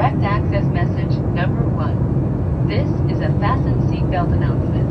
Direct access message number 1. This is a fasten seatbelt announcement.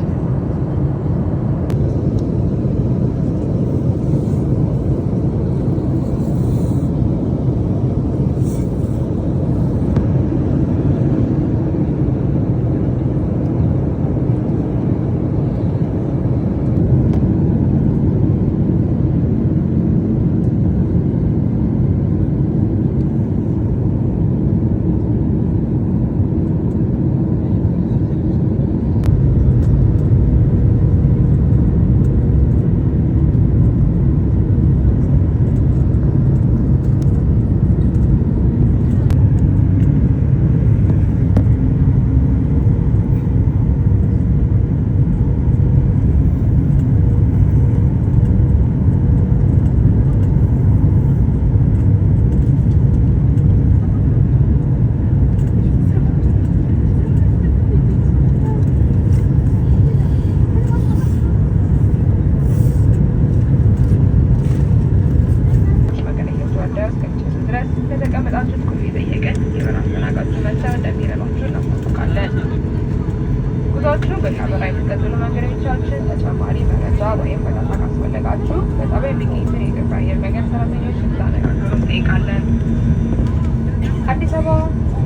ጉዟችሁን በካሜራ የሚቀጥሉ መንገዶቻችን ተጨማሪ መረጃ ወይም በዳታ ካስፈለጋችሁ በጣቢያ የሚገኙትን የኢትዮጵያ አየር መንገድ ሰራተኞች እንድታነጋግሩ እንጠይቃለን። አዲስ አበባ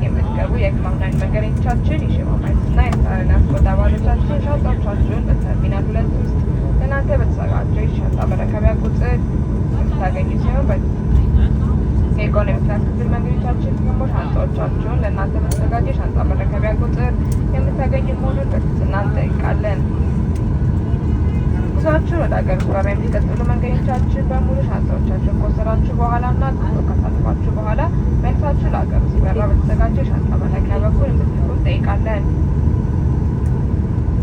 የምትገቡ የክላውናይን መንገደኞቻችን የሽማማይትና የትራንስፖርት አባሎቻችን ሻንጣዎቻችሁን በተርሚናል 2 ውስጥ ለእናንተ በተዘጋጀው የሻንጣ መረከቢያ ቁጥር የምታገኙ ሲሆን የኢኮኖሚ ክላስ ክፍል መንገዶቻችን ደግሞ ሻንጣዎቻችሁን ለእናንተ በተዘጋጀ ሻንጣ መረከቢያ ቁጥር የምታገኙ መሆኑን በትህትና እንጠይቃለን። ጉዟችሁን ወደ ሀገር ውስጥ በረራ የሚቀጥሉ መንገዶቻችን በሙሉ ሻንጣዎቻችሁን ከወሰዳችሁ በኋላ እና ጉዞ ካሳለፋችሁ በኋላ መልሳችሁ ለሀገር ውስጥ በረራ በተዘጋጀ ሻንጣ መረከቢያ በኩል እንድትልኩ እንጠይቃለን።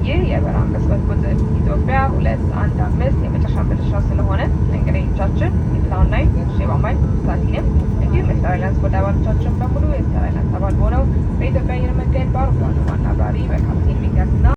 ይህ የበረራ መስመር ቁጥር ኢትዮጵያ 215